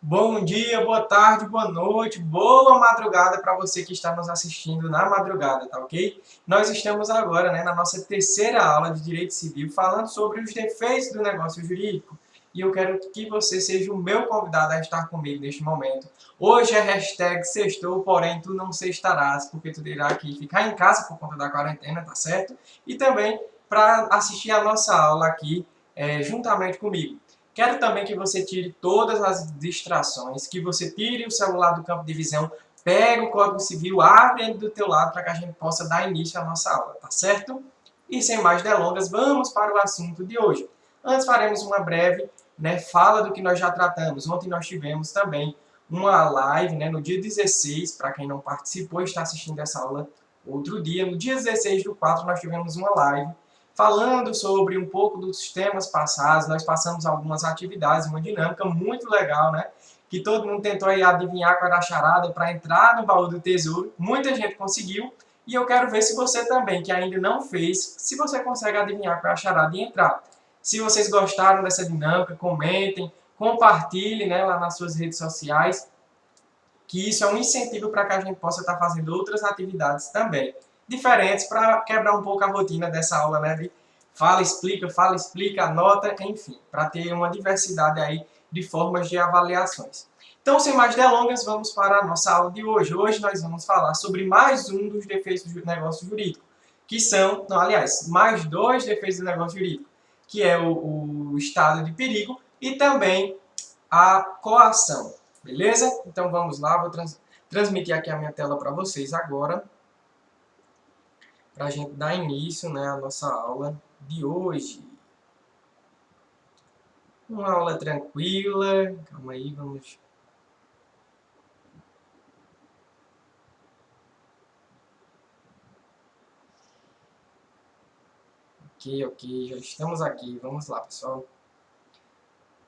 Bom dia, boa tarde, boa noite, boa madrugada para você que está nos assistindo na madrugada, tá ok? Nós estamos agora, na nossa terceira aula de Direito Civil, falando sobre os defeitos do negócio jurídico. E eu quero que você seja o meu convidado a estar comigo neste momento. Hoje é hashtag sextou, porém tu não sextarás, porque tu terá que ficar em casa por conta da quarentena, tá certo? E também para assistir a nossa aula aqui juntamente comigo. Quero também que você tire todas as distrações, que você tire o celular do campo de visão, pegue o Código Civil, abre ele do teu lado para que a gente possa dar início à nossa aula, tá certo? E sem mais delongas, vamos para o assunto de hoje. Antes faremos uma breve fala do que nós já tratamos. Ontem nós tivemos também uma live, no dia 16, para quem não participou e está assistindo essa aula outro dia. No dia 16/4 nós tivemos uma live falando sobre um pouco dos temas passados. Nós passamos algumas atividades, uma dinâmica muito legal, que todo mundo tentou aí adivinhar qual era a charada para entrar no baú do tesouro. Muita gente conseguiu. E eu quero ver se você também, que ainda não fez, se você consegue adivinhar qual é a charada e entrar. Se vocês gostaram dessa dinâmica, comentem, compartilhem lá nas suas redes sociais, que isso é um incentivo para que a gente possa estar fazendo outras atividades também, diferentes, para quebrar um pouco a rotina dessa aula, de fala, explica, anota, enfim, para ter uma diversidade aí de formas de avaliações. Então, sem mais delongas, vamos para a nossa aula de hoje. Hoje nós vamos falar sobre mais um dos defeitos do negócio jurídico, que são, não, aliás, mais dois defeitos do negócio jurídico, que é o estado de perigo e também a coação. Beleza? Então vamos lá, vou transmitir aqui a minha tela para vocês agora, para a gente dar início à nossa aula de hoje. Uma aula tranquila, calma aí, vamos... Ok, já estamos aqui, vamos lá, pessoal.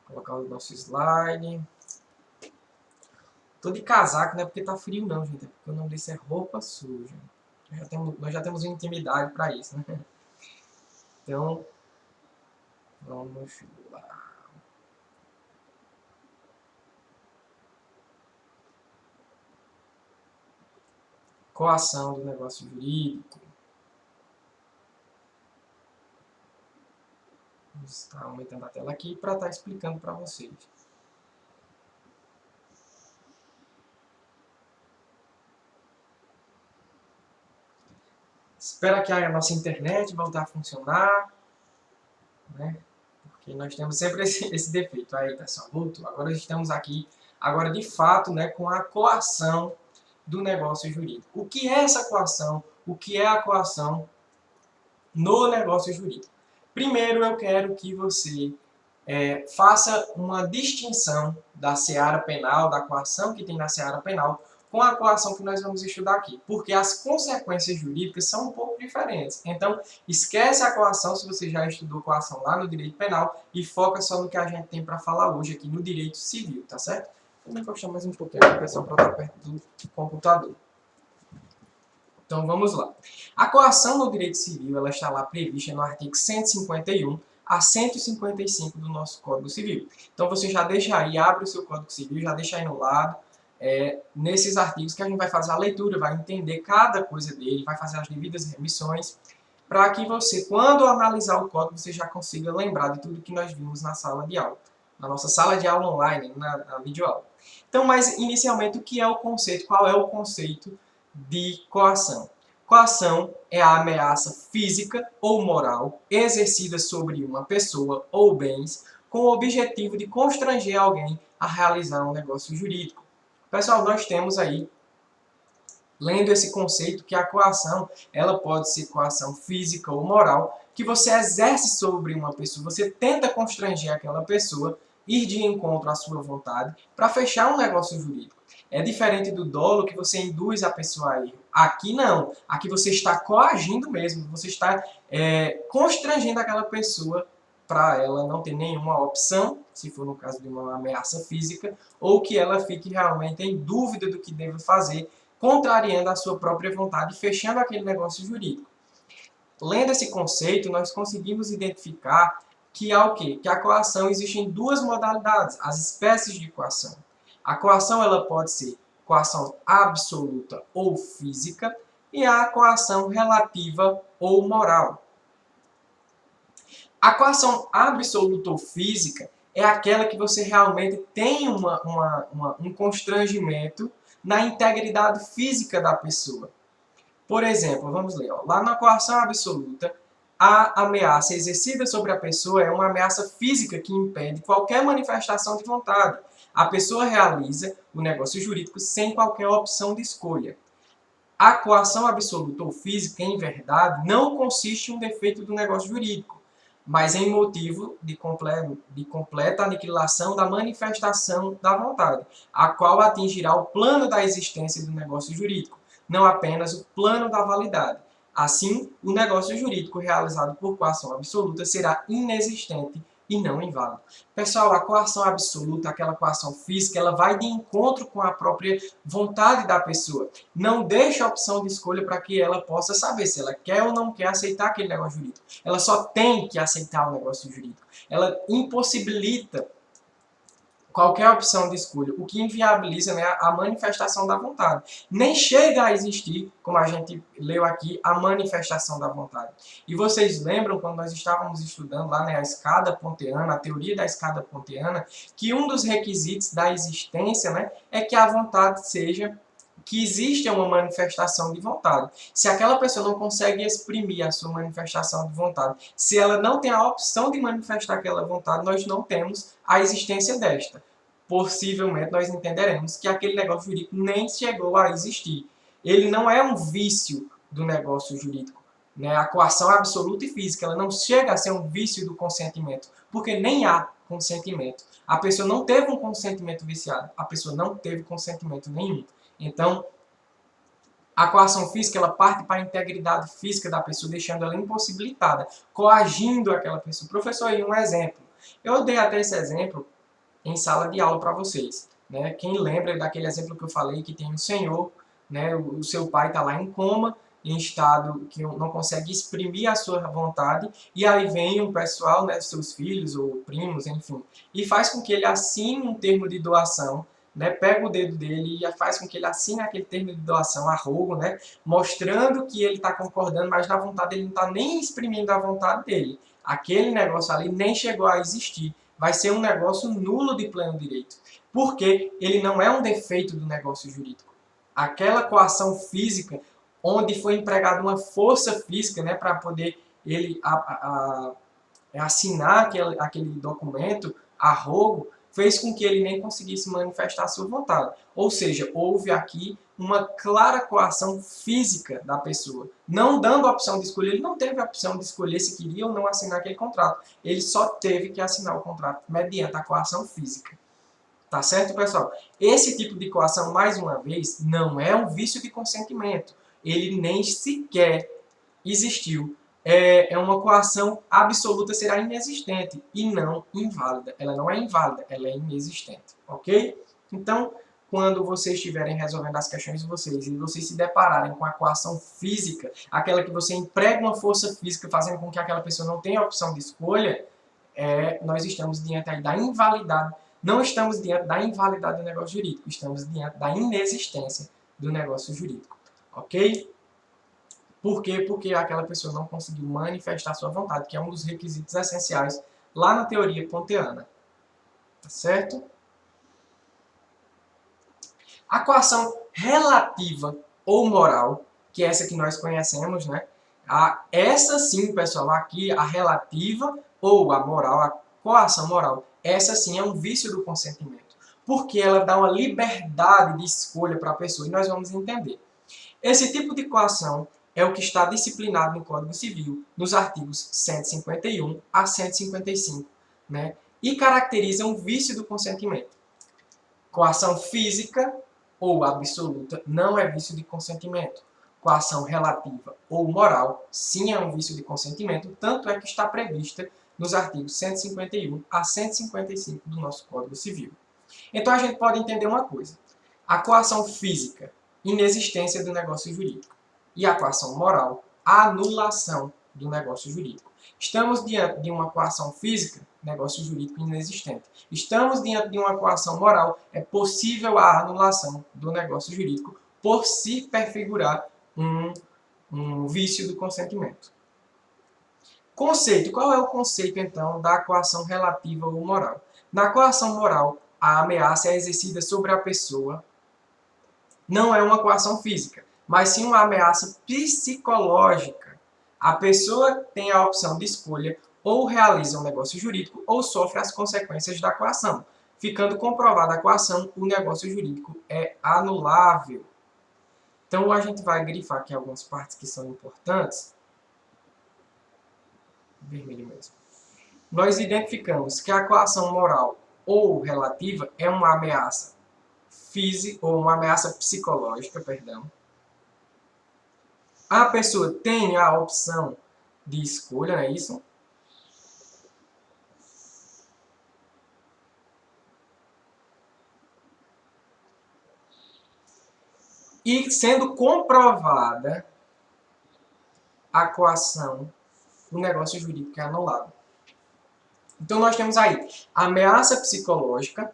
Vou colocar o nosso slide. Tô de casaco, não é porque tá frio não, gente, é porque o nome disso é roupa suja. Nós já temos intimidade para isso, né? Então, vamos lá. Coação do negócio jurídico. Vamos estar aumentando a tela aqui para estar explicando para vocês. Espero que a nossa internet volte a funcionar, porque nós temos sempre esse defeito. Aí, pessoal, voltou. Agora estamos aqui, agora de fato, com a coação do negócio jurídico. O que é essa coação? O que é a coação no negócio jurídico? Primeiro, eu quero que você faça uma distinção da seara penal, da coação que tem na seara penal, com a coação que nós vamos estudar aqui, porque as consequências jurídicas são um pouco diferentes. Então, esquece a coação se você já estudou coação lá no direito penal e foca só no que a gente tem para falar hoje aqui no direito civil, tá certo? Vou encostar mais um pouquinho aqui, pessoal, para estar perto do computador. Então, vamos lá. A coação no direito civil, ela está lá prevista no artigo 151 a 155 do nosso Código Civil. Então, você já deixa aí, abre o seu Código Civil, já deixa aí no lado, nesses artigos que a gente vai fazer a leitura, vai entender cada coisa dele, vai fazer as devidas remissões, para que você, quando analisar o código, você já consiga lembrar de tudo que nós vimos na sala de aula, na nossa sala de aula online, na videoaula. Então, mas inicialmente, o que é o conceito? Qual é o conceito de coação? Coação é a ameaça física ou moral exercida sobre uma pessoa ou bens com o objetivo de constranger alguém a realizar um negócio jurídico. Pessoal, nós temos aí, lendo esse conceito, que a coação, ela pode ser coação física ou moral, que você exerce sobre uma pessoa, você tenta constranger aquela pessoa, ir de encontro à sua vontade, para fechar um negócio jurídico. É diferente do dolo, que você induz a pessoa a ir. Aqui não. Aqui você está coagindo mesmo, você está constrangendo aquela pessoa para ela não ter nenhuma opção, se for no caso de uma ameaça física, ou que ela fique realmente em dúvida do que deve fazer, contrariando a sua própria vontade, fechando aquele negócio jurídico. Lendo esse conceito, nós conseguimos identificar que há o quê? Que a coação existe em duas modalidades, as espécies de coação. A coação ela pode ser coação absoluta ou física e a coação relativa ou moral. A coação absoluta ou física é aquela que você realmente tem um constrangimento na integridade física da pessoa. Por exemplo, vamos ler, lá na coação absoluta, a ameaça exercida sobre a pessoa é uma ameaça física que impede qualquer manifestação de vontade. A pessoa realiza o negócio jurídico sem qualquer opção de escolha. A coação absoluta ou física, em verdade, não consiste em um defeito do negócio jurídico, mas em motivo de completa aniquilação da manifestação da vontade, a qual atingirá o plano da existência do negócio jurídico, não apenas o plano da validade. Assim, o negócio jurídico realizado por coação absoluta será inexistente e não inválido. Pessoal, a coação absoluta, aquela coação física, ela vai de encontro com a própria vontade da pessoa. Não deixa a opção de escolha para que ela possa saber se ela quer ou não quer aceitar aquele negócio jurídico. Ela só tem que aceitar o negócio jurídico. Ela impossibilita qualquer opção de escolha, o que inviabiliza, né, a manifestação da vontade. Nem chega a existir, como a gente leu aqui, a manifestação da vontade. E vocês lembram, quando nós estávamos estudando lá, né, a escada pontiana, a teoria da escada pontiana, que um dos requisitos da existência, né, é que a vontade seja que existe uma manifestação de vontade. Se aquela pessoa não consegue exprimir a sua manifestação de vontade, se ela não tem a opção de manifestar aquela vontade, nós não temos a existência desta. Possivelmente nós entenderemos que aquele negócio jurídico nem chegou a existir. Ele não é um vício do negócio jurídico, né? A coação absoluta e física, ela não chega a ser um vício do consentimento, porque nem há consentimento. A pessoa não teve um consentimento viciado, a pessoa não teve consentimento nenhum. Então, a coação física, ela parte para a integridade física da pessoa, deixando ela impossibilitada, coagindo aquela pessoa. Professor, aí um exemplo. Eu dei até esse exemplo em sala de aula para vocês, né? Quem lembra daquele exemplo que eu falei, que tem um senhor, né? O seu pai está lá em coma, em estado que não consegue exprimir a sua vontade, e aí vem um pessoal, né, seus filhos ou primos, enfim, e faz com que ele assine um termo de doação, né, pega o dedo dele e faz com que ele assine aquele termo de doação a rogo, né, mostrando que ele está concordando, mas na vontade ele não está nem exprimindo a vontade dele. Aquele negócio ali nem chegou a existir. Vai ser um negócio nulo de pleno direito. Porque ele não é um defeito do negócio jurídico. Aquela coação física, onde foi empregada uma força física, né, para poder ele assinar aquele documento a rogo, fez com que ele nem conseguisse manifestar a sua vontade. Ou seja, houve aqui uma clara coação física da pessoa. Não dando a opção de escolher, ele não teve a opção de escolher se queria ou não assinar aquele contrato. Ele só teve que assinar o contrato mediante a coação física. Tá certo, pessoal? Esse tipo de coação, mais uma vez, não é um vício de consentimento. Ele nem sequer existiu. É uma coação absoluta, será inexistente e não inválida. Ela não é inválida, ela é inexistente, ok? Então, quando vocês estiverem resolvendo as questões de vocês e vocês se depararem com a coação física, aquela que você emprega uma força física fazendo com que aquela pessoa não tenha opção de escolha, nós estamos diante aí da invalidade. Não estamos diante da invalidade do negócio jurídico, estamos diante da inexistência do negócio jurídico, ok? Por quê? Porque aquela pessoa não conseguiu manifestar sua vontade, que é um dos requisitos essenciais lá na teoria pontiana. Tá certo? A coação relativa ou moral, que é essa que nós conhecemos, né? Essa sim, pessoal, aqui a relativa ou a moral, a coação moral, essa sim é um vício do consentimento. Porque ela dá uma liberdade de escolha para a pessoa, e nós vamos entender. Esse tipo de coação é o que está disciplinado no Código Civil, nos artigos 151 a 155, né? E caracteriza um vício do consentimento. Coação física ou absoluta não é vício de consentimento. Coação relativa ou moral, sim, é um vício de consentimento, tanto é que está prevista nos artigos 151 a 155 do nosso Código Civil. Então a gente pode entender uma coisa. A coação física, inexistência do negócio jurídico. E a coação moral, a anulação do negócio jurídico. Estamos diante de uma coação física? negócio jurídico inexistente. Estamos diante de uma coação moral, é possível a anulação do negócio jurídico por se perfigurar um vício do consentimento. Conceito. Qual é o conceito, então, da coação relativa ou moral? Na coação moral, a ameaça é exercida sobre a pessoa. Não é uma coação física, mas sim uma ameaça psicológica. A pessoa tem a opção de escolha ou realiza um negócio jurídico ou sofre as consequências da coação. Ficando comprovada a coação, o negócio jurídico é anulável. Então, a gente vai grifar aqui algumas partes que são importantes. Vermelho mesmo. Nós identificamos que a coação moral ou relativa é uma ameaça física ou uma ameaça psicológica, perdão. A pessoa tem a opção de escolha, não é isso? E sendo comprovada a coação, o negócio jurídico é anulado. Então, nós temos aí a ameaça psicológica,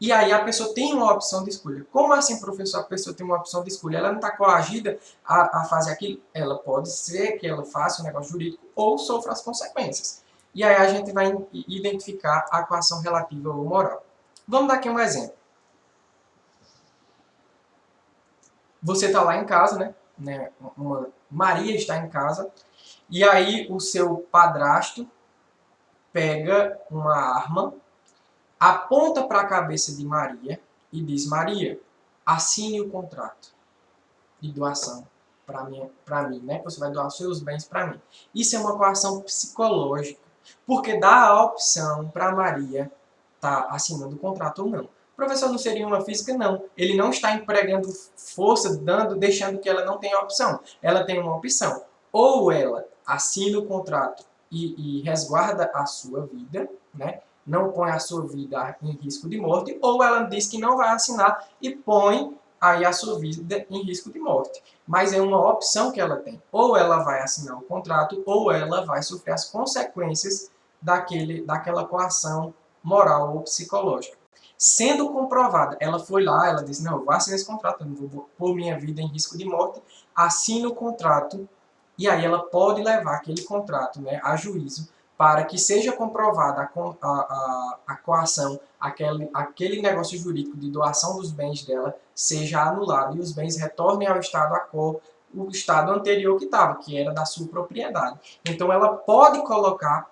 e aí a pessoa tem uma opção de escolha. Como assim, professor, a pessoa tem uma opção de escolha? Ela não está coagida a fazer aquilo? Ela pode ser que ela faça um negócio jurídico ou sofra as consequências. E aí a gente vai identificar a coação relativa ou moral. Vamos dar aqui um exemplo. Você está lá em casa, né? Maria está em casa, e aí o seu padrasto pega uma arma, aponta para a cabeça de Maria e diz: Maria, assine o contrato de doação para mim, né? Você vai doar os seus bens para mim. Isso é uma coação psicológica, porque dá a opção para Maria estar assinando o contrato ou não. Professor, não seria uma física? Não. Ele não está empregando força, deixando que ela não tenha opção. Ela tem uma opção. Ou ela assina o contrato e resguarda a sua vida, né? Não põe a sua vida em risco de morte, ou ela diz que não vai assinar e põe aí a sua vida em risco de morte. Mas é uma opção que ela tem. Ou ela vai assinar o contrato, ou ela vai sofrer as consequências daquela coação moral ou psicológica. Sendo comprovada, ela foi lá, ela disse: não, eu vou assinar esse contrato, eu não vou pôr minha vida em risco de morte, assina o contrato, e aí ela pode levar aquele contrato, né, a juízo, para que seja comprovada a coação, aquele negócio jurídico de doação dos bens dela seja anulado e os bens retornem ao estado o estado anterior que estava, que era da sua propriedade. Então ela pode colocar,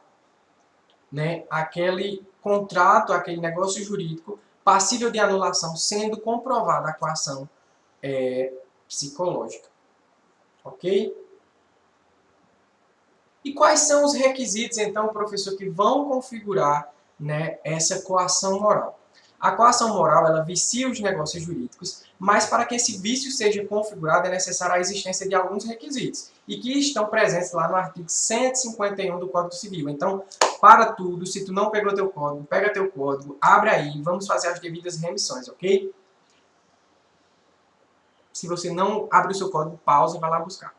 né, aquele contrato, aquele negócio jurídico passível de anulação, sendo comprovada a coação psicológica. Ok? E quais são os requisitos, então, professor, que vão configurar, né, essa coação moral? A coação moral, ela vicia os negócios jurídicos, mas para que esse vício seja configurado é necessária a existência de alguns requisitos, e que estão presentes lá no artigo 151 do Código Civil. Então, para tudo, se tu não pegou teu código, pega teu código, abre aí, vamos fazer as devidas remissões, ok? Se você não abre o seu código, pausa e vai lá buscar.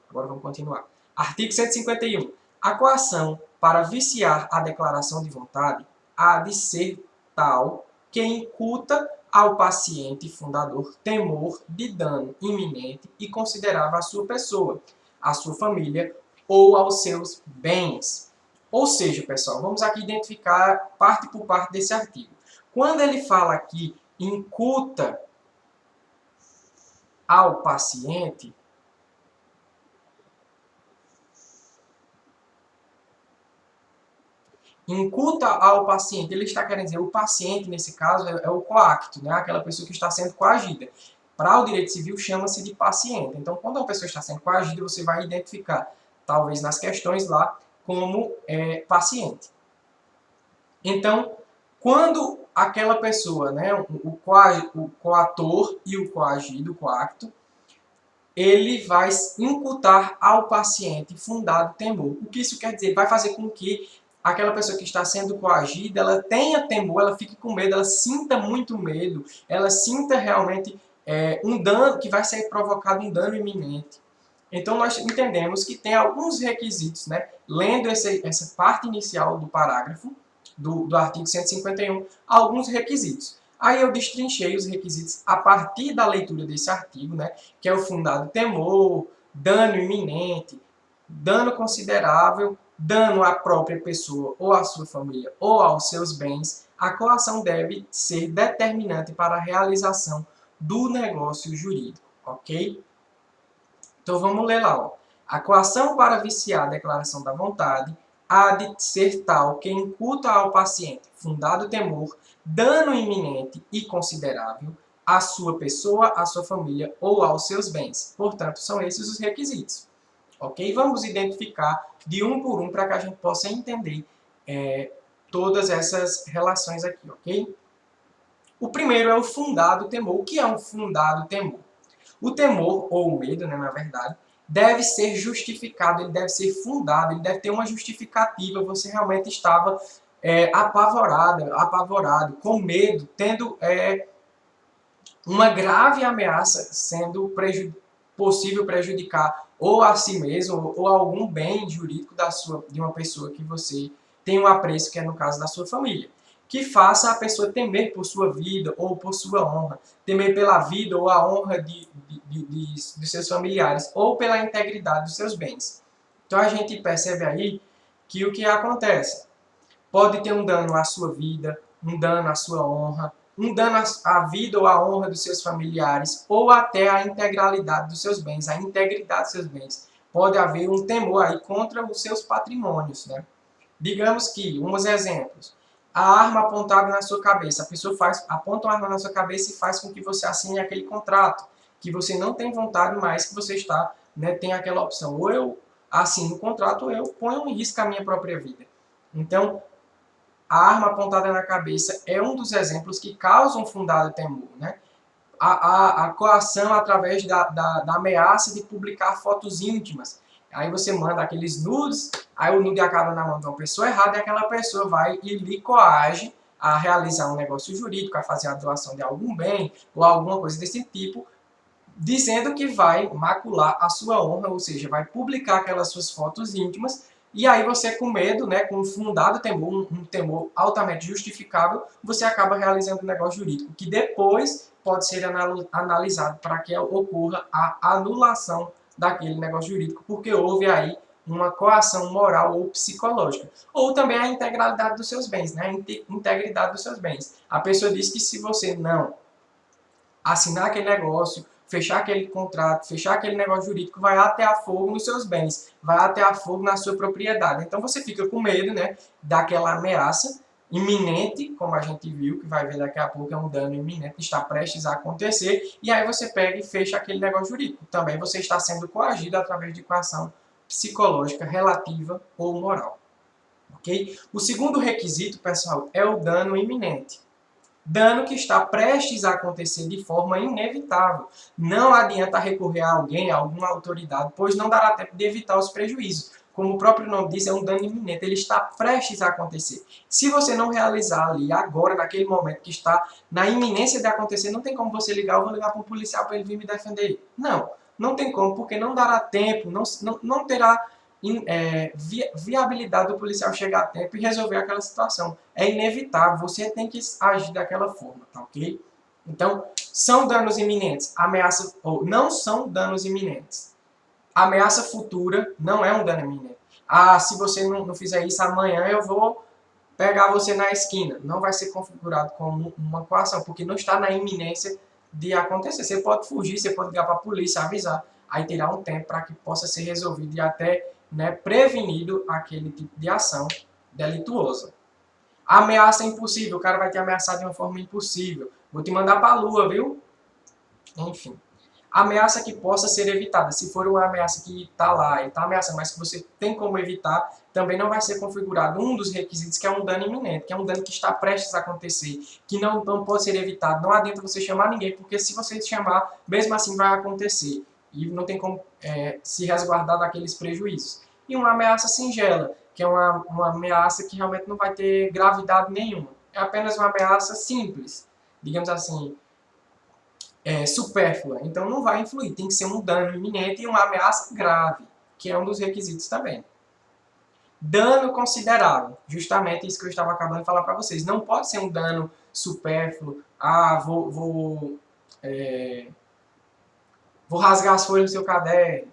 Agora vamos continuar. Artigo 151. A coação para viciar a declaração de vontade há de ser tal que incuta ao paciente fundador temor de dano iminente e considerável à sua pessoa, à sua família ou aos seus bens. Ou seja, pessoal, vamos aqui identificar parte por parte desse artigo. Quando ele fala aqui incuta ao paciente, incuta ao paciente, ele está querendo dizer, o paciente, nesse caso, é o coacto, né? Aquela pessoa que está sendo coagida. Para o direito civil, chama-se de paciente. Então, quando uma pessoa está sendo coagida, você vai identificar, talvez nas questões lá, como paciente. Então, quando aquela pessoa, né, o coator e o coagido, o coacto, ele vai incutar ao paciente fundado temor. O que isso quer dizer? Ele vai fazer com que aquela pessoa que está sendo coagida, ela tenha temor, ela fique com medo, ela sinta muito medo, ela sinta realmente um dano, que vai ser provocado um dano iminente. Então, nós entendemos que tem alguns requisitos, né? Lendo essa parte inicial do parágrafo do artigo 151, alguns requisitos. Aí eu destrinchei os requisitos a partir da leitura desse artigo, né? Que é o fundado temor, dano iminente, dano considerável, dano à própria pessoa ou à sua família ou aos seus bens. A coação deve ser determinante para a realização do negócio jurídico, ok? Então vamos ler lá, ó. A coação para viciar a declaração da vontade há de ser tal que incuta ao paciente fundado temor, dano iminente e considerável à sua pessoa, à sua família ou aos seus bens. Portanto, são esses os requisitos. Ok? Vamos identificar de um por um para que a gente possa entender todas essas relações aqui, ok? O primeiro é o fundado temor. O que é um fundado temor? O temor, ou o medo, né, na verdade, deve ser justificado, ele deve ser fundado, ele deve ter uma justificativa. Você realmente estava apavorado, com medo, tendo uma grave ameaça sendo possível prejudicar ou a si mesmo ou algum bem jurídico de uma pessoa que você tem um apreço, que é no caso da sua família. Que faça a pessoa temer por sua vida ou por sua honra, temer pela vida ou a honra de seus familiares ou pela integridade dos seus bens. Então a gente percebe aí que o que acontece? Pode ter um dano à sua vida, um dano à sua honra, um dano à vida ou à honra dos seus familiares, ou até à integralidade dos seus bens, a integridade dos seus bens. Pode haver um temor aí contra os seus patrimônios, né? Digamos que, uns exemplos, a arma apontada na sua cabeça, a pessoa aponta uma arma na sua cabeça e faz com que você assine aquele contrato, que você não tem vontade mais, que você tem aquela opção, ou eu assino o contrato, ou eu ponho em risco a minha própria vida. Então, a arma apontada na cabeça é um dos exemplos que causam fundado temor, né? A coação através da ameaça de publicar fotos íntimas. Aí você manda aqueles nudes, aí o nude acaba na mão de uma pessoa errada e aquela pessoa vai e lhe coage a realizar um negócio jurídico, a fazer a doação de algum bem ou alguma coisa desse tipo, dizendo que vai macular a sua honra, ou seja, vai publicar aquelas suas fotos íntimas. E aí você, com medo, né, com um fundado temor, um temor altamente justificável, você acaba realizando um negócio jurídico, que depois pode ser analisado para que ocorra a anulação daquele negócio jurídico, porque houve aí uma coação moral ou psicológica. Ou também a integralidade dos seus bens, né, a integridade dos seus bens. A pessoa diz que se você não assinar aquele negócio, fechar aquele contrato, fechar aquele negócio jurídico, vai até a fogo nos seus bens, vai até a fogo na sua propriedade. Então você fica com medo, né, daquela ameaça iminente, como a gente viu, que vai ver daqui a pouco, é um dano iminente que está prestes a acontecer, e aí você pega e fecha aquele negócio jurídico. Também você está sendo coagido através de coação psicológica relativa ou moral. Ok? O segundo requisito, pessoal, é o dano iminente. Dano que está prestes a acontecer de forma inevitável. Não adianta recorrer a alguém, a alguma autoridade, pois não dará tempo de evitar os prejuízos. Como o próprio nome diz, é um dano iminente, ele está prestes a acontecer. Se você não realizar ali, agora, naquele momento que está na iminência de acontecer, não tem como você ligar, eu vou ligar para um policial para ele vir me defender. Não, não tem como, porque não dará tempo, não terá viabilidade do policial chegar a tempo e resolver aquela situação. É inevitável, você tem que agir daquela forma, tá ok? Então, são danos iminentes, ameaça, ou não são danos iminentes. Ameaça futura não é um dano iminente. Ah, se você não fizer isso amanhã, eu vou pegar você na esquina. Não vai ser configurado como uma coação, porque não está na iminência de acontecer. Você pode fugir, você pode ligar para a polícia, avisar. Aí terá um tempo para que possa ser resolvido e até prevenido aquele tipo de ação delituosa. Ameaça impossível, o cara vai te ameaçar de uma forma impossível. Vou te mandar para a lua, viu? Enfim. Ameaça que possa ser evitada. Se for uma ameaça que está lá e está ameaçando, mas que você tem como evitar, também não vai ser configurado um dos requisitos, que é um dano iminente, que é um dano que está prestes a acontecer, que não pode ser evitado. Não adianta você chamar ninguém, porque se você chamar, mesmo assim vai acontecer. E não tem como se resguardar daqueles prejuízos. E uma ameaça singela, que é uma ameaça que realmente não vai ter gravidade nenhuma. É apenas uma ameaça simples. Digamos assim, supérflua. Então não vai influir. Tem que ser um dano iminente e uma ameaça grave, que é um dos requisitos também. Dano considerável. Justamente isso que eu estava acabando de falar para vocês. Não pode ser um dano supérfluo. Ah, vou rasgar as folhas do seu caderno.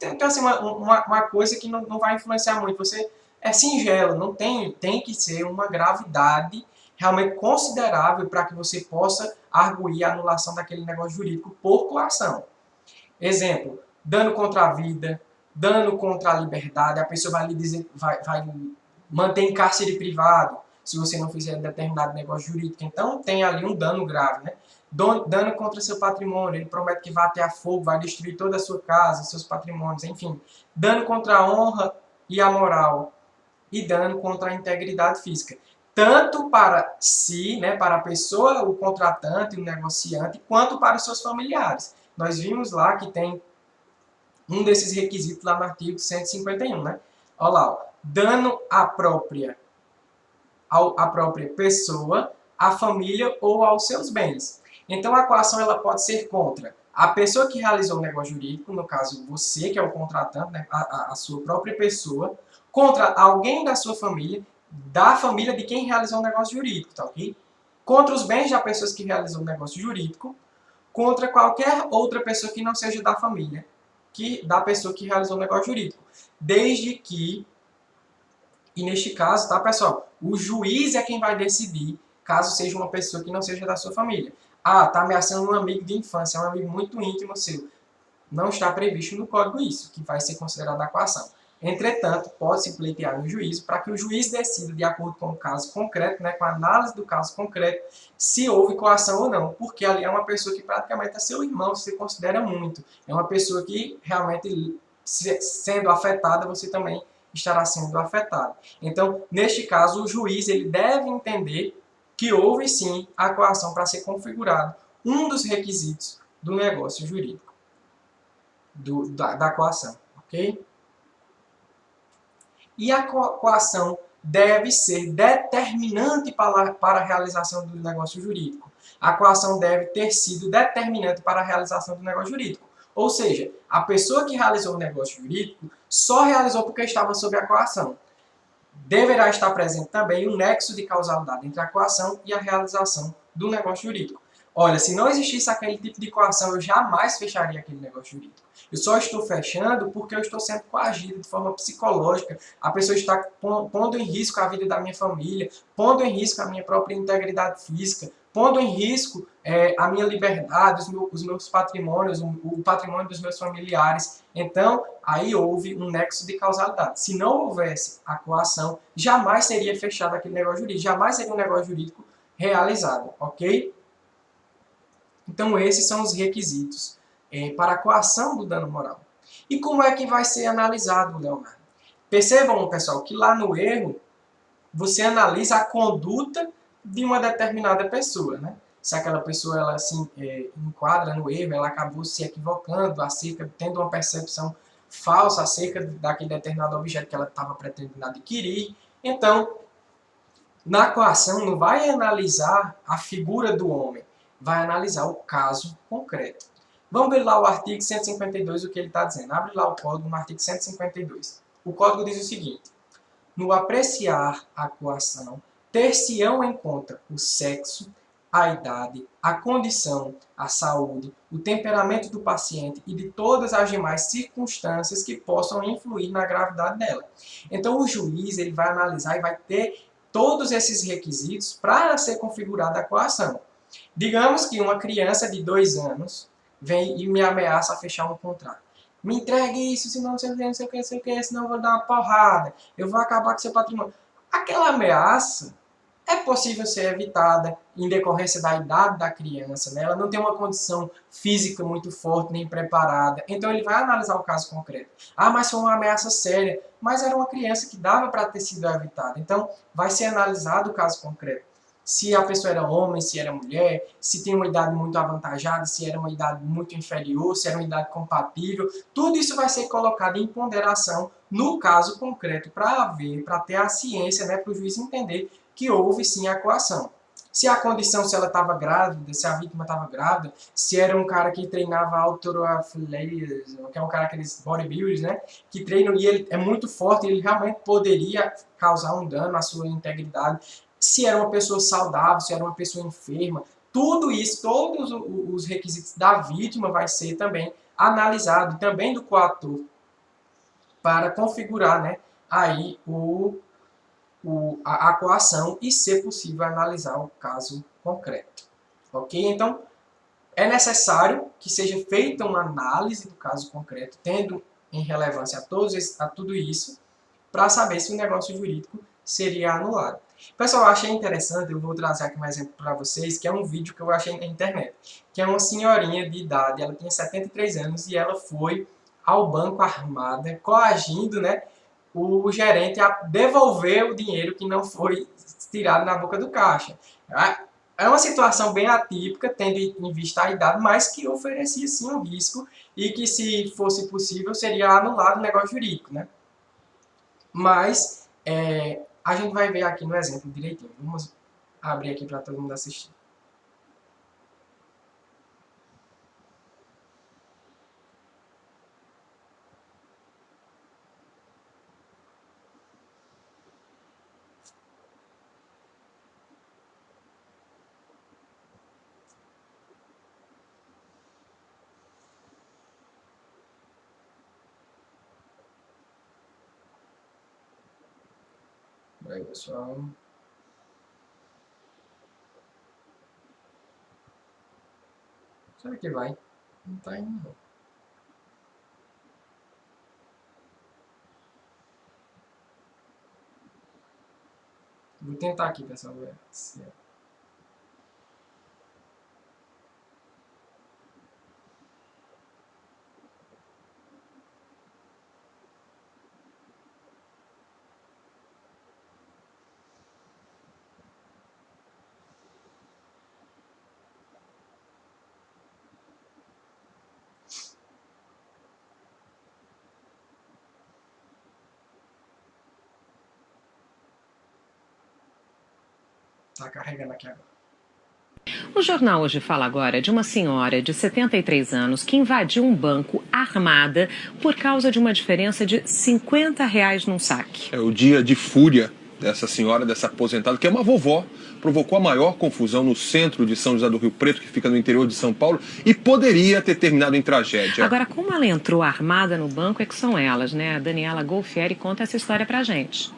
Então, assim, uma coisa que não vai influenciar muito. Você é singelo, não tem que ser uma gravidade realmente considerável para que você possa arguir a anulação daquele negócio jurídico por coação. Exemplo, dano contra a vida, dano contra a liberdade, a pessoa vai lhe dizer, vai manter em cárcere privado se você não fizer determinado negócio jurídico. Então tem ali um dano grave, né? Dano contra seu patrimônio, ele promete que vai atear fogo, vai destruir toda a sua casa, seus patrimônios, enfim. Dano contra a honra e a moral. E dano contra a integridade física. Tanto para si, né, para a pessoa, o contratante, o negociante, quanto para os seus familiares. Nós vimos lá que tem um desses requisitos lá no artigo 151, né? Olha lá, ó. Dano à própria pessoa, à família ou aos seus bens. Então, a coação ela pode ser contra a pessoa que realizou o negócio jurídico, no caso você, que é o contratante, né, a sua própria pessoa, contra alguém da sua família, da família de quem realizou o negócio jurídico, tá ok? Contra os bens das pessoas que realizou o negócio jurídico, contra qualquer outra pessoa que não seja da família, da pessoa que realizou o negócio jurídico. Desde que, e neste caso, tá, pessoal, o juiz é quem vai decidir, caso seja uma pessoa que não seja da sua família. Ah, tá ameaçando um amigo de infância, um amigo muito íntimo seu. Não está previsto no código isso, que vai ser considerado a coação. Entretanto, pode-se pleitear no juízo para que o juiz decida, de acordo com o caso concreto, né, com a análise do caso concreto, se houve coação ou não, porque ali é uma pessoa que praticamente é seu irmão, você considera muito. É uma pessoa que realmente, sendo afetada, você também estará sendo afetado. Então, neste caso, o juiz ele deve entender que houve sim a coação para ser configurado um dos requisitos do negócio jurídico, da coação, ok? E a coação deve ser determinante para a realização do negócio jurídico. A coação deve ter sido determinante para a realização do negócio jurídico. Ou seja, a pessoa que realizou o negócio jurídico só realizou porque estava sob a coação. Deverá estar presente também um nexo de causalidade entre a coação e a realização do negócio jurídico. Olha, se não existisse aquele tipo de coação, eu jamais fecharia aquele negócio jurídico. Eu só estou fechando porque eu estou sendo coagido de forma psicológica. A pessoa está pondo em risco a vida da minha família, pondo em risco a minha própria integridade física, pondo em risco a minha liberdade, os meus patrimônios, o patrimônio dos meus familiares. Então, aí houve um nexo de causalidade. Se não houvesse a coação, jamais seria fechado aquele negócio jurídico, jamais seria um negócio jurídico realizado, ok? Então, esses são os requisitos para a coação do dano moral. E como é que vai ser analisado, Leonardo? Percebam, pessoal, que lá no erro, você analisa a conduta de uma determinada pessoa, né? Se aquela pessoa ela se enquadra no erro, ela acabou se equivocando, tendo uma percepção falsa acerca daquele determinado objeto que ela estava pretendendo adquirir. Então, na coação, não vai analisar a figura do homem, vai analisar o caso concreto. Vamos ver lá o artigo 152, o que ele está dizendo. Abre lá o código no artigo 152. O código diz o seguinte: no apreciar a coação, ter-se-ão em conta o sexo, a idade, a condição, a saúde, o temperamento do paciente e de todas as demais circunstâncias que possam influir na gravidade dela. Então, o juiz ele vai analisar e vai ter todos esses requisitos para ser configurada a coação. Digamos que uma criança de 2 anos vem e me ameaça a fechar um contrato. Me entregue isso, senão não sei o que, senão eu vou dar uma porrada, eu vou acabar com seu patrimônio. Aquela ameaça é possível ser evitada em decorrência da idade da criança, né? Ela não tem uma condição física muito forte nem preparada, então ele vai analisar o caso concreto. Ah, mas foi uma ameaça séria, mas era uma criança que dava para ter sido evitada, então vai ser analisado o caso concreto. Se a pessoa era homem, se era mulher, se tem uma idade muito avantajada, se era uma idade muito inferior, se era uma idade compatível, tudo isso vai ser colocado em ponderação no caso concreto para ter a ciência, né, para o juiz entender que houve sim a coação. se a condição, se ela estava grávida, se a vítima estava grávida, se era um cara que treinava halterofilia, que é um cara, aqueles bodybuilders, né, que treinam e ele é muito forte, ele realmente poderia causar um dano à sua integridade, se era uma pessoa saudável, se era uma pessoa enferma, tudo isso, todos os requisitos da vítima vai ser também analisado, também do coator, para configurar, né, aí a coação e, se possível, analisar o caso concreto. Ok? Então, é necessário que seja feita uma análise do caso concreto, tendo em relevância a tudo isso, para saber se o negócio jurídico seria anulado. Pessoal, eu achei interessante, eu vou trazer aqui um exemplo para vocês, que é um vídeo que eu achei na internet, que é uma senhorinha de idade, ela tinha 73 anos e ela foi ao banco armada, coagindo, né, o gerente a devolver o dinheiro que não foi tirado na boca do caixa. É uma situação bem atípica, tendo em vista a idade, mas que oferecia sim um risco e que, se fosse possível, seria anulado o negócio jurídico, né? Mas a gente vai ver aqui no exemplo direitinho. Vamos abrir aqui para todo mundo assistir. Aí, pessoal. Será que vai? Não tá indo, não. Vou tentar aqui, pessoal. Tá carregando aqui agora. O Jornal Hoje fala agora de uma senhora de 73 anos que invadiu um banco armada por causa de uma diferença de R$50 num saque. É o dia de fúria dessa senhora, dessa aposentada, que é uma vovó. Provocou a maior confusão no centro de São José do Rio Preto, que fica no interior de São Paulo, e poderia ter terminado em tragédia. Agora, como ela entrou armada no banco, é que são elas, né? A Daniela Golfieri conta essa história pra gente.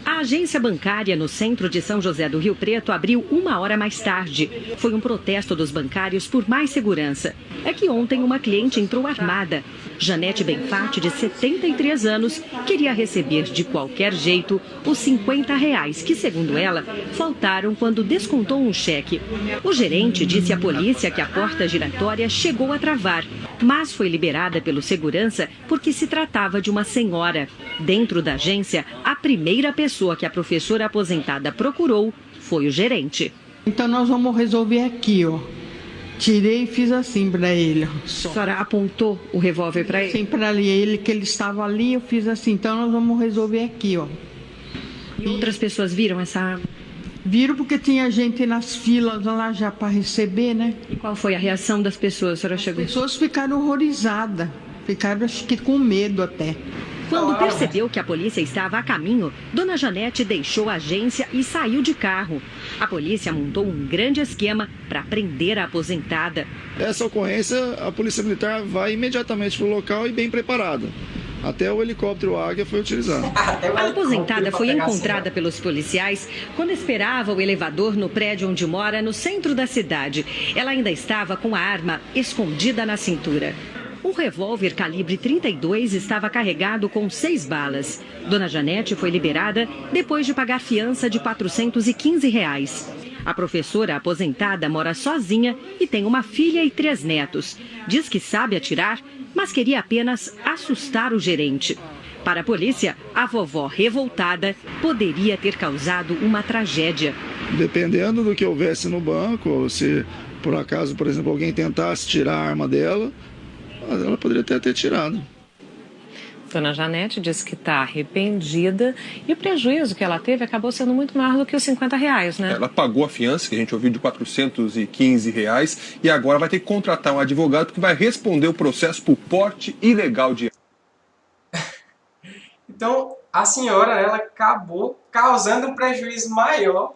A agência bancária no centro de São José do Rio Preto abriu 1 hora mais tarde. Foi um protesto dos bancários por mais segurança. É que ontem uma cliente entrou armada. Janete Benfatti, de 73 anos, queria receber de qualquer jeito os R$50 que, segundo ela, faltaram quando descontou um cheque. O gerente disse à polícia que a porta giratória chegou a travar, mas foi liberada pelo segurança porque se tratava de uma senhora. Dentro da agência, a primeira pessoa que a professora aposentada procurou foi o gerente. Então nós vamos resolver aqui, ó. Tirei e fiz assim para ele. A senhora apontou o revólver para ele? Sim, para ele, que ele estava ali, eu fiz assim. Então nós vamos resolver aqui, ó. E outras pessoas viram essa arma? Viram porque tinha gente nas filas lá já para receber, né? E qual foi a reação das pessoas? A senhora chegou? As pessoas ficaram horrorizadas. Ficaram, acho que, com medo até. Quando percebeu que a polícia estava a caminho, Dona Janete deixou a agência e saiu de carro. A polícia montou um grande esquema para prender a aposentada. Essa ocorrência, a Polícia Militar vai imediatamente para o local e bem preparada. Até o helicóptero Águia foi utilizado. A aposentada foi encontrada pelos policiais quando esperava o elevador no prédio onde mora, no centro da cidade. Ela ainda estava com a arma escondida na cintura. Um revólver calibre 32 estava carregado com 6 balas. Dona Janete foi liberada depois de pagar fiança de R$415. A professora aposentada mora sozinha e tem uma filha e 3 netos. Diz que sabe atirar, mas queria apenas assustar o gerente. Para a polícia, a vovó revoltada poderia ter causado uma tragédia. Dependendo do que houvesse no banco, ou se por acaso, por exemplo, alguém tentasse tirar a arma dela, ela poderia até ter tirado. Dona Janete disse que está arrependida e o prejuízo que ela teve acabou sendo muito maior do que os R$50, né? Ela pagou a fiança, que a gente ouviu, de R$415, e agora vai ter que contratar um advogado que vai responder o processo por porte ilegal de... Então, a senhora, ela acabou causando um prejuízo maior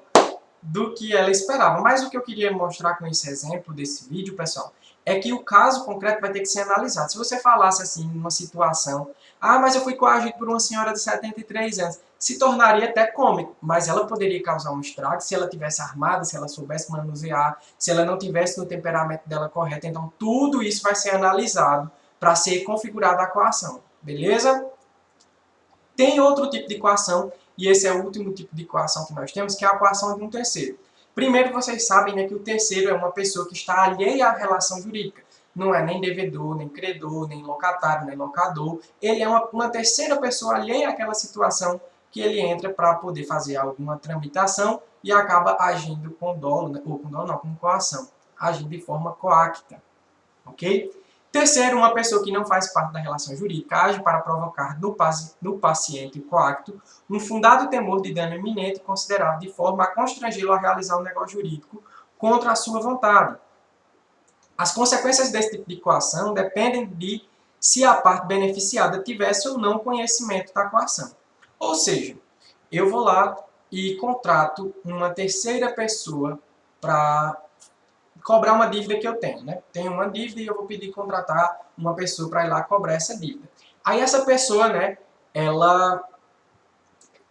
do que ela esperava. Mas o que eu queria mostrar com esse exemplo desse vídeo, pessoal, é que o caso concreto vai ter que ser analisado. Se você falasse assim, numa situação, mas eu fui coagido por uma senhora de 73 anos, se tornaria até cômico, mas ela poderia causar um estrago se ela tivesse armada, se ela soubesse manusear, se ela não tivesse no temperamento dela correto. Então, tudo isso vai ser analisado para ser configurada a coação, beleza? Tem outro tipo de coação, e esse é o último tipo de coação que nós temos, que é a coação de um terceiro. Primeiro, vocês sabem, né, que o terceiro é uma pessoa que está alheia à relação jurídica. Não é nem devedor, nem credor, nem locatário, nem locador. Ele é uma terceira pessoa alheia àquela situação que ele entra para poder fazer alguma tramitação e acaba agindo com dolo, né, ou com dolo não, com coação, agindo de forma coacta. Ok? Terceiro, uma pessoa que não faz parte da relação jurídica age para provocar no paciente coacto um fundado temor de dano iminente considerável de forma a constrangê-lo a realizar um negócio jurídico contra a sua vontade. As consequências desse tipo de coação dependem de se a parte beneficiada tivesse ou não conhecimento da coação. Ou seja, eu vou lá e contrato uma terceira pessoa para cobrar uma dívida que eu tenho, né? Tenho uma dívida e eu vou pedir contratar uma pessoa para ir lá cobrar essa dívida. Aí essa pessoa, né, ela,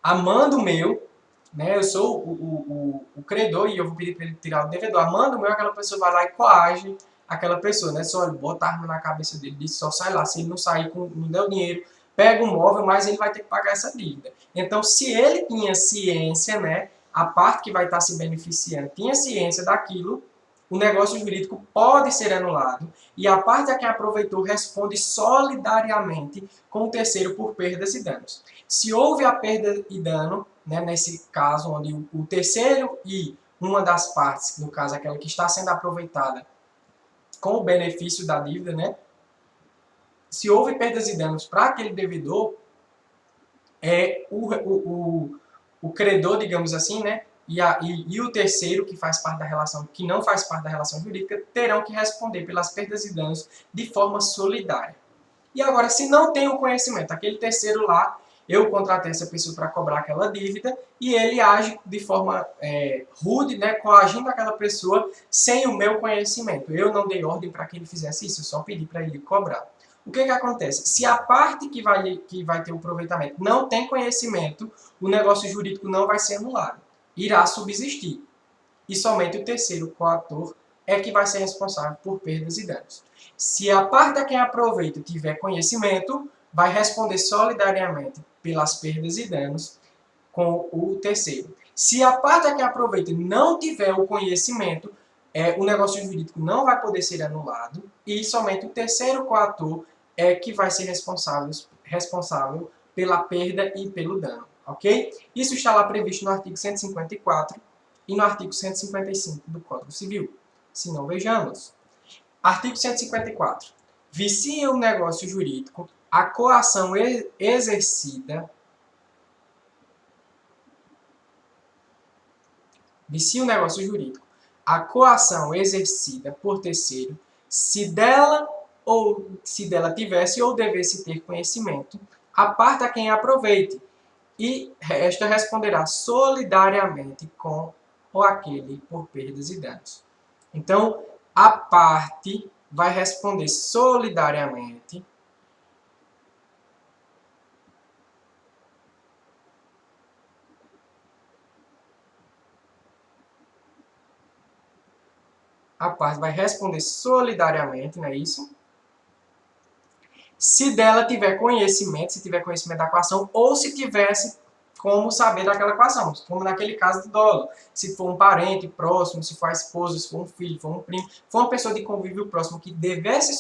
a mando meu, né, eu sou o credor e eu vou pedir para ele tirar o devedor. A mando meu, aquela pessoa vai lá e coage aquela pessoa, né? Só bota a arma na cabeça dele, diz só sai lá, se ele não sair, não der o dinheiro, pega o móvel, mas ele vai ter que pagar essa dívida. Então, se ele tinha ciência, né, a parte que vai estar se beneficiando tinha ciência daquilo, o negócio jurídico pode ser anulado e a parte a quem aproveitou responde solidariamente com o terceiro por perdas e danos. Se houve a perda e dano, né, nesse caso onde o terceiro e uma das partes, no caso aquela que está sendo aproveitada com o benefício da dívida, né, se houve perdas e danos para aquele devedor, o credor, digamos assim, né, e o terceiro, que faz parte da relação, que não faz parte da relação jurídica, terão que responder pelas perdas e danos de forma solidária. E agora, se não tem o conhecimento, aquele terceiro lá, eu contratei essa pessoa para cobrar aquela dívida e ele age de forma rude, né, coagindo aquela pessoa sem o meu conhecimento. Eu não dei ordem para que ele fizesse isso, eu só pedi para ele cobrar. O que acontece? Se a parte que vai ter o aproveitamento não tem conhecimento, o negócio jurídico não vai ser anulado. Irá subsistir. E somente o terceiro coator é que vai ser responsável por perdas e danos. Se a parte a quem aproveita tiver conhecimento, vai responder solidariamente pelas perdas e danos com o terceiro. Se a parte a quem aproveita não tiver o conhecimento, o negócio jurídico não vai poder ser anulado e somente o terceiro coator é que vai ser responsável pela perda e pelo dano. Ok? Isso está lá previsto no artigo 154 e no artigo 155 do Código Civil. Se não, vejamos. Artigo 154. Vicia o negócio jurídico a coação exercida. Vicia o negócio jurídico a coação exercida por terceiro, se dela tivesse ou devesse ter conhecimento, a parte a quem aproveite, e esta responderá solidariamente com ou aquele por perdas e danos. Então, a parte vai responder solidariamente não é isso? Se dela tiver conhecimento, se tiver conhecimento da coação, ou se tivesse como saber daquela coação, como naquele caso do dolo. Se for um parente próximo, se for a esposa, se for um filho, se for um primo, for uma pessoa de convívio próximo que devesse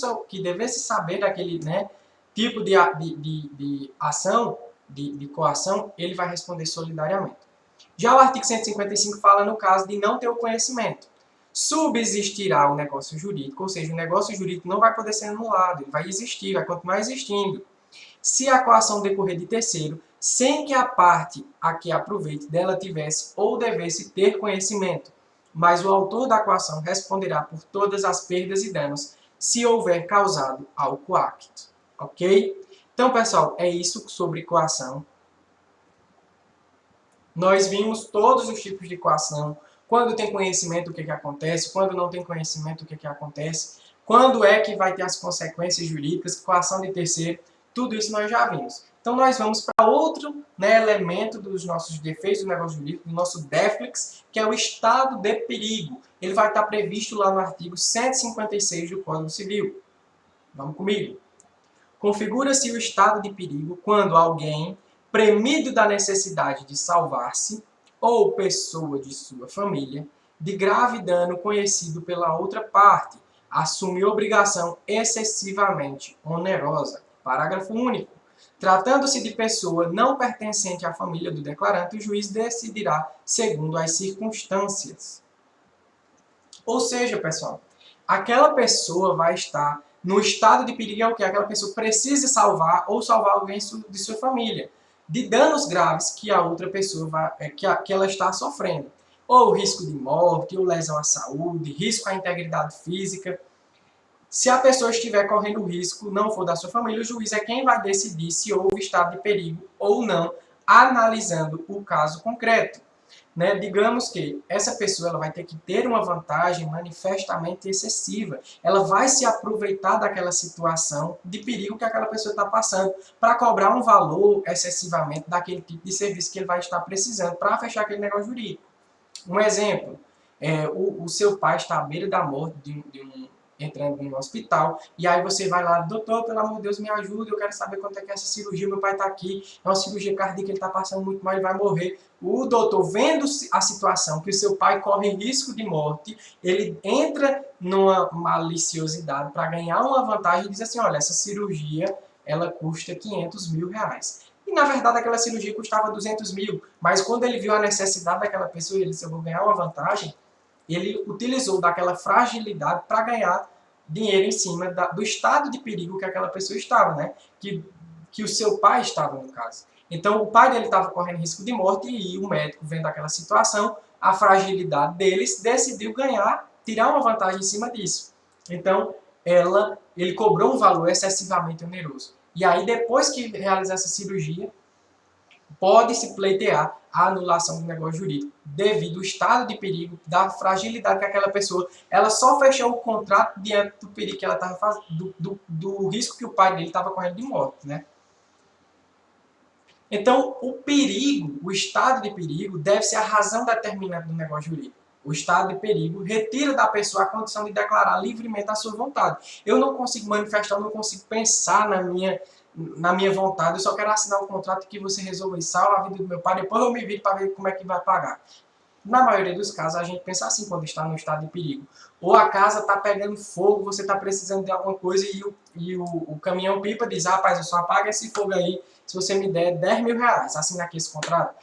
saber daquele, né, tipo de ação, de coação, ele vai responder solidariamente. Já o artigo 155 fala no caso de não ter o conhecimento. Subsistirá o negócio jurídico, ou seja, o negócio jurídico não vai poder ser anulado, ele vai existir, vai continuar existindo. se a coação decorrer de terceiro, sem que a parte a que aproveite dela tivesse ou devesse ter conhecimento, mas o autor da coação responderá por todas as perdas e danos se houver causado ao coacto. Ok? Então, pessoal, é isso sobre coação. Nós vimos todos os tipos de coação. Quando tem conhecimento, o que acontece. Quando não tem conhecimento, o que acontece. Quando é que vai ter as consequências jurídicas, coação de terceiro. Tudo isso nós já vimos. Então, nós vamos para outro, né, elemento dos nossos defeitos do negócio jurídico, do nosso déflix, que é o estado de perigo. Ele vai estar previsto lá no artigo 156 do Código Civil. Vamos comigo. Configura-se o estado de perigo quando alguém, premido da necessidade de salvar-se, ou pessoa de sua família, de grave dano conhecido pela outra parte, assume obrigação excessivamente onerosa. Parágrafo único. Tratando-se de pessoa não pertencente à família do declarante, o juiz decidirá segundo as circunstâncias. Ou seja, pessoal, aquela pessoa vai estar no estado de perigo, é o que? Aquela pessoa precisa salvar ou salvar alguém de sua família, de danos graves que a outra pessoa que ela está sofrendo. Ou risco de morte, ou lesão à saúde, risco à integridade física. Se a pessoa estiver correndo risco, não for da sua família, o juiz é quem vai decidir se houve estado de perigo ou não, analisando o caso concreto. Né? Digamos que essa pessoa ela vai ter que ter uma vantagem manifestamente excessiva. Ela vai se aproveitar daquela situação de perigo que aquela pessoa está passando para cobrar um valor excessivamente daquele tipo de serviço que ele vai estar precisando para fechar aquele negócio jurídico. Um exemplo, o seu pai está à beira da morte entrando em um hospital, e aí você vai lá, doutor, pelo amor de Deus, me ajuda, eu quero saber quanto é que é essa cirurgia, meu pai está aqui, é uma cirurgia cardíaca, ele está passando muito mal, ele vai morrer. O doutor, vendo a situação que o seu pai corre risco de morte, ele entra numa maliciosidade para ganhar uma vantagem e diz assim, olha, essa cirurgia, ela custa 500 mil reais. E, na verdade, aquela cirurgia custava 200 mil, mas quando ele viu a necessidade daquela pessoa, ele disse, eu vou ganhar uma vantagem, ele utilizou daquela fragilidade para ganhar dinheiro em cima do estado de perigo que aquela pessoa estava, né? Que o seu pai estava, no caso. Então, o pai dele estava correndo risco de morte e o médico, vendo aquela situação, a fragilidade deles, decidiu tirar uma vantagem em cima disso. Então, ele cobrou um valor excessivamente oneroso. E aí, depois que realizar essa cirurgia, pode-se pleitear a anulação do negócio jurídico devido ao estado de perigo, da fragilidade que aquela pessoa, ela só fechou o contrato diante do perigo que ela estava fazendo, do risco que o pai dele estava correndo de morte, né? Então, o perigo, o estado de perigo, deve ser a razão determinante do negócio jurídico. O estado de perigo retira da pessoa a condição de declarar livremente a sua vontade. Eu não consigo manifestar, eu não consigo pensar na minha vontade, eu só quero assinar um contrato que você resolva e salva a vida do meu pai, depois eu me viro para ver como é que vai pagar. Na maioria dos casos, a gente pensa assim quando está no estado de perigo. Ou a casa está pegando fogo, você está precisando de alguma coisa e o caminhão-pipa diz, rapaz, eu só apago esse fogo aí se você me der 10 mil reais, assina aqui esse contrato.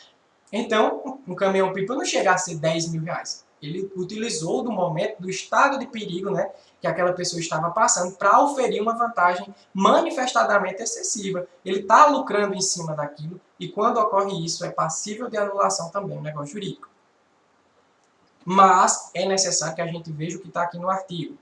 Então, um caminhão-pipa não chega a ser 10 mil reais. Ele utilizou do momento, do estado de perigo, né, que aquela pessoa estava passando para oferir uma vantagem manifestadamente excessiva. Ele está lucrando em cima daquilo e quando ocorre isso é passível de anulação também, um negócio jurídico. Mas é necessário que a gente veja o que está aqui no artigo.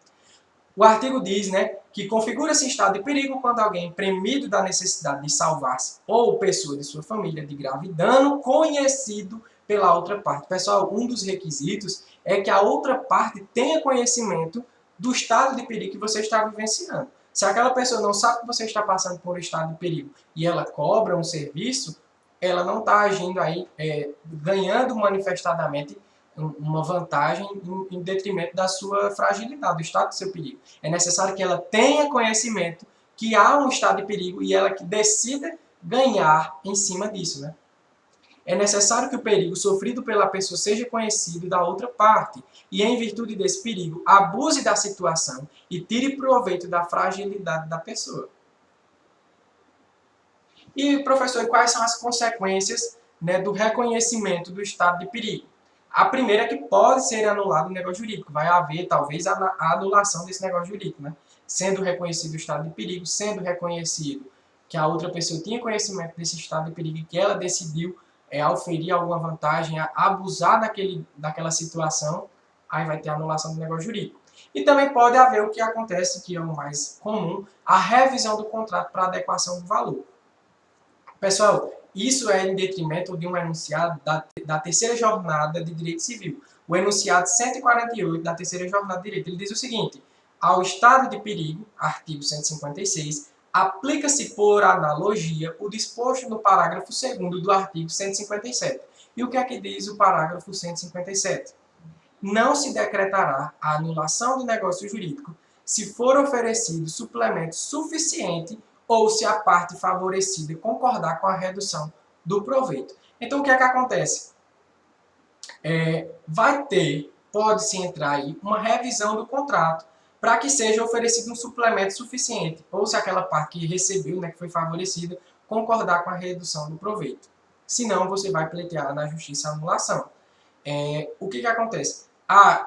O artigo diz, né, que configura-se estado de perigo quando alguém premido da necessidade de salvar-se ou pessoa de sua família de grave dano conhecido pela outra parte. Pessoal, um dos requisitos é que a outra parte tenha conhecimento do estado de perigo que você está vivenciando. Se aquela pessoa não sabe que você está passando por um estado de perigo e ela cobra um serviço, ela não está agindo aí, ganhando manifestadamente uma vantagem em detrimento da sua fragilidade, do estado do seu perigo. É necessário que ela tenha conhecimento que há um estado de perigo e ela que decida ganhar em cima disso, né? É necessário que o perigo sofrido pela pessoa seja conhecido da outra parte e, em virtude desse perigo, abuse da situação e tire proveito da fragilidade da pessoa. E, professor, quais são as consequências, né, do reconhecimento do estado de perigo? A primeira é que pode ser anulado o negócio jurídico. Vai haver, talvez, a anulação desse negócio jurídico, né? Sendo reconhecido o estado de perigo, sendo reconhecido que a outra pessoa tinha conhecimento desse estado de perigo e que ela decidiu auferir alguma vantagem, abusar daquela situação, aí vai ter anulação do negócio jurídico. E também pode haver o que acontece, que é o mais comum, a revisão do contrato para adequação do valor. Pessoal, isso é em detrimento de um enunciado da terceira jornada de direito civil. O enunciado 148 da terceira jornada de direito, ele diz o seguinte: ao estado de perigo, artigo 156, aplica-se por analogia o disposto no parágrafo 2º do artigo 157. E o que é que diz o parágrafo 157? Não se decretará a anulação do negócio jurídico se for oferecido suplemento suficiente ou se a parte favorecida concordar com a redução do proveito. Então, o que é que acontece? Pode-se entrar aí uma revisão do contrato para que seja oferecido um suplemento suficiente, ou se aquela parte que recebeu, que foi favorecida, concordar com a redução do proveito. Senão, você vai pleitear na justiça a anulação. O que acontece?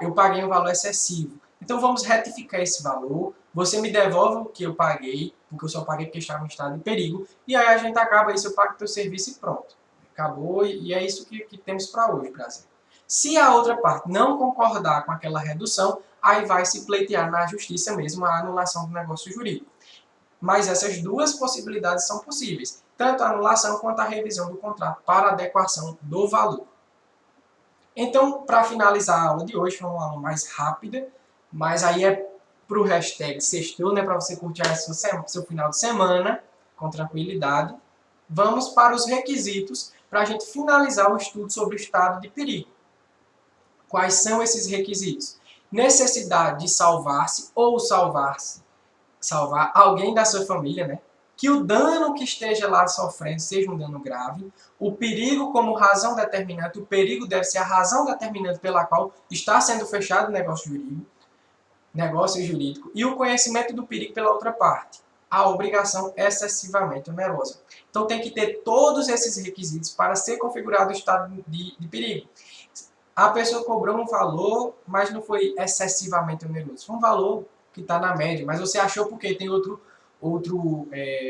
Eu paguei um valor excessivo. Então, vamos retificar esse valor. Você me devolve o que eu paguei, porque eu só paguei porque estava em estado de perigo. E aí a gente acaba isso, eu pago o teu serviço e pronto. Acabou, e é isso que temos para hoje, Brasil. Se a outra parte não concordar com aquela redução, aí vai se pleitear na justiça mesmo a anulação do negócio jurídico. Mas essas duas possibilidades são possíveis, tanto a anulação quanto a revisão do contrato para adequação do valor. Então, para finalizar a aula de hoje, foi uma aula mais rápida, mas aí é para o hashtag sextou, para você curtir seu final de semana com tranquilidade. Vamos para os requisitos para a gente finalizar o estudo sobre o estado de perigo. Quais são esses requisitos? Necessidade de salvar-se ou salvar alguém da sua família, que o dano que esteja lá sofrendo seja um dano grave, o perigo como razão determinante, o perigo deve ser a razão determinante pela qual está sendo fechado o negócio jurídico, e o conhecimento do perigo pela outra parte, a obrigação excessivamente onerosa. Então tem que ter todos esses requisitos para ser configurado o estado de perigo. A pessoa cobrou um valor, mas não foi excessivamente oneroso. Foi um valor que está na média, mas você achou porque tem outro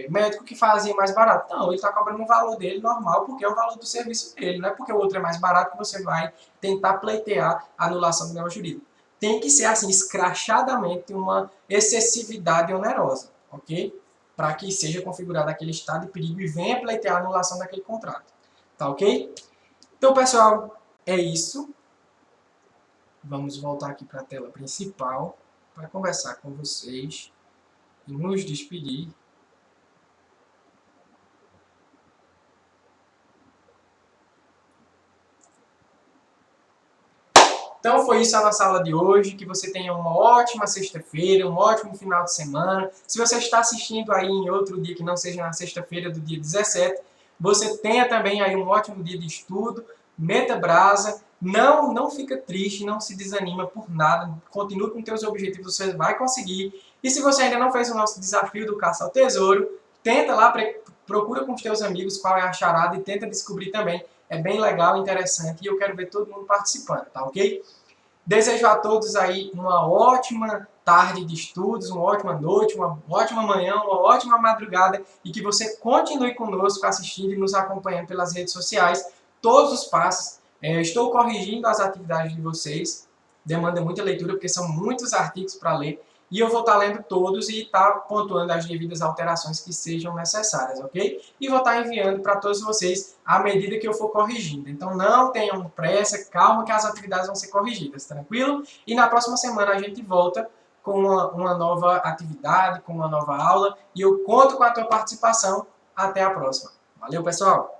médico que fazia mais barato. Não, ele está cobrando um valor dele normal, porque é o valor do serviço dele, não é porque o outro é mais barato que você vai tentar pleitear a anulação do negócio jurídico. Tem que ser assim, escrachadamente, uma excessividade onerosa, ok? Para que seja configurado aquele estado de perigo e venha pleitear a anulação daquele contrato, tá ok? Então, pessoal, é isso. Vamos voltar aqui para a tela principal para conversar com vocês e nos despedir. Então foi isso a nossa aula de hoje, que você tenha uma ótima sexta-feira, um ótimo final de semana. Se você está assistindo aí em outro dia que não seja na sexta-feira do dia 17, você tenha também aí um ótimo dia de estudo, meta brasa, não fica triste, não se desanima por nada, continue com seus objetivos, você vai conseguir. E se você ainda não fez o nosso desafio do Caça ao Tesouro, tenta lá, procura com os teus amigos qual é a charada e tenta descobrir também. É bem legal, interessante e eu quero ver todo mundo participando, tá ok? Desejo a todos aí uma ótima tarde de estudos, uma ótima noite, uma ótima manhã, uma ótima madrugada e que você continue conosco assistindo e nos acompanhando pelas redes sociais, todos os passos. Estou corrigindo as atividades de vocês, demanda muita leitura porque são muitos artigos para ler e eu vou estar lendo todos e estar pontuando as devidas alterações que sejam necessárias, ok? E vou estar enviando para todos vocês à medida que eu for corrigindo. Então não tenham pressa, calma que as atividades vão ser corrigidas, tranquilo? E na próxima semana a gente volta com uma nova atividade, com uma nova aula e eu conto com a tua participação. Até a próxima. Valeu, pessoal!